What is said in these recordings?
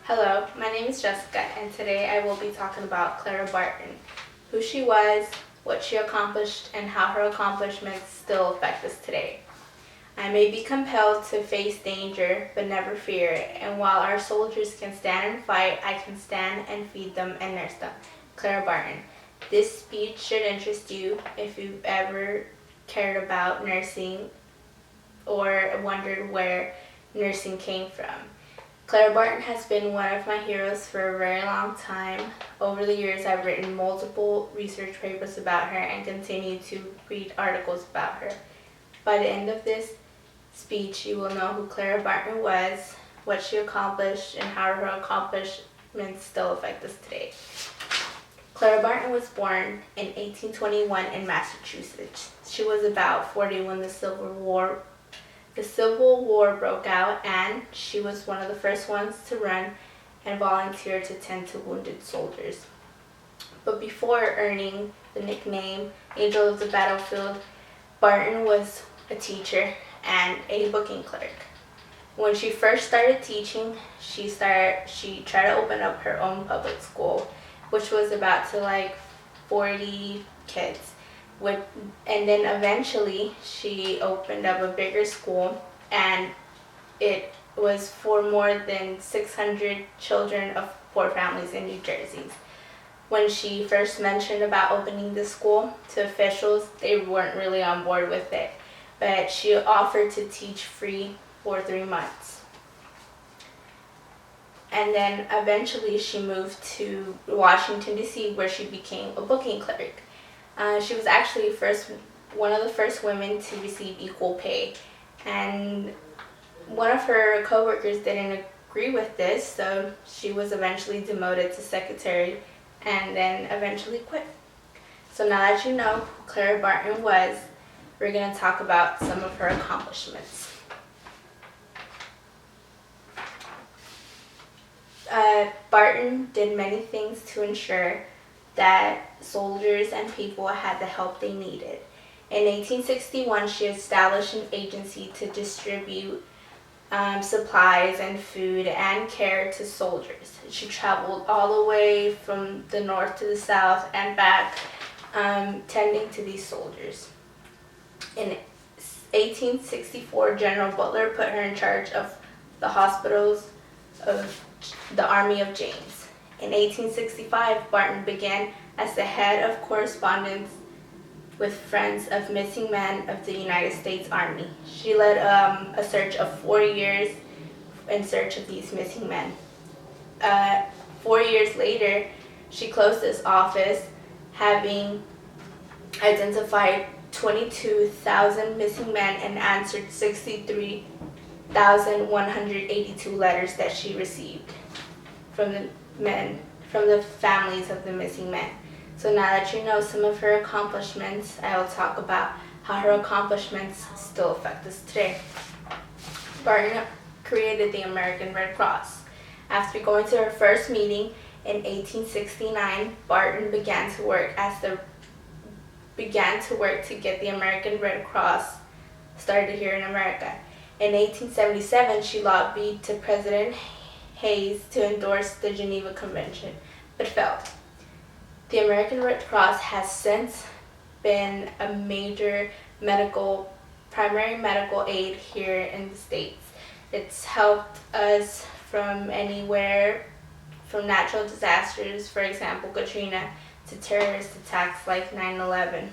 Hello, my name is Jessica, and today I will be talking about Clara Barton, who she was, what she accomplished, and how her accomplishments still affect us today. I may be compelled to face danger, but never fear it, and while our soldiers can stand and fight, I can stand and feed them and nurse them. Clara Barton. This speech should interest you if you've ever cared about nursing or wondered where nursing came from. Clara Barton has been one of my heroes for a very long time. Over the years, I've written multiple research papers about her and continue to read articles about her. By the end of this speech, you will know who Clara Barton was, what she accomplished, and how her accomplishments still affect us today. Clara Barton was born in 1821 in Massachusetts. She was about 40 when the Civil War broke out, and she was one of the first ones to run and volunteer to tend to wounded soldiers. But before earning the nickname Angel of the Battlefield, Barton was a teacher and a booking clerk. When she first started teaching, she tried to open up her own public school, which was about to 40 kids. And then eventually she opened up a bigger school, and it was for more than 600 children of poor families in New Jersey. When she first mentioned about opening the school to officials, they weren't really on board with it, but she offered to teach free for 3 months. And then eventually she moved to Washington, D.C., where she became a booking clerk. She was actually one of the first women to receive equal pay, and one of her coworkers didn't agree with this, so she was eventually demoted to secretary and then eventually quit. So now that you know who Clara Barton was, we're going to talk about some of her accomplishments. Barton did many things to ensure that soldiers and people had the help they needed. In 1861, she established an agency to distribute supplies and food and care to soldiers. She traveled all the way from the north to the south and back, tending to these soldiers. In 1864, General Butler put her in charge of the hospitals of the Army of James. In 1865, Barton began as the head of correspondence with Friends of Missing Men of the United States Army. She led a search of 4 years in search of these missing men. 4 years later, she closed this office, having identified 22,000 missing men and answered 63,182 letters that she received from the families of the missing men. So now that you know some of her accomplishments, I will talk about how her accomplishments still affect us today. Barton created the American Red Cross. After going to her first meeting in 1869, Barton began to work to get the American Red Cross started here in America. In 1877, she lobbied to President Hayes to endorse the Geneva Convention, but failed. The American Red Cross has since been a major primary medical aid here in the States. It's helped us from anywhere from natural disasters, for example, Katrina, to terrorist attacks like 9/11.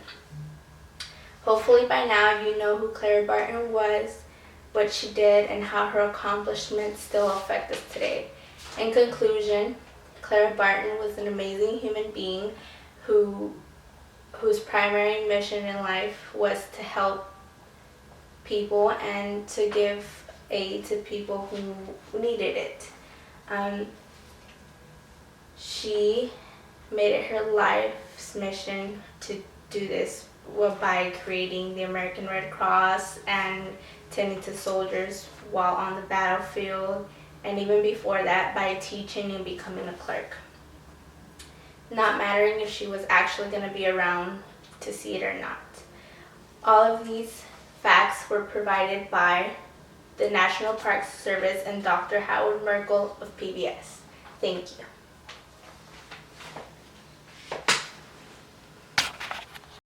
Hopefully by now you know who Clara Barton was, what she did, and how her accomplishments still affect us today. In conclusion, Clara Barton was an amazing human being whose primary mission in life was to help people and to give aid to people who needed it. She made it her life's mission to do this by creating the American Red Cross and tending to soldiers while on the battlefield, and even before that by teaching and becoming a clerk. Not mattering if she was actually going to be around to see it or not. All of these facts were provided by the National Park Service, and Dr. Howard Merkel of PBS. Thank you.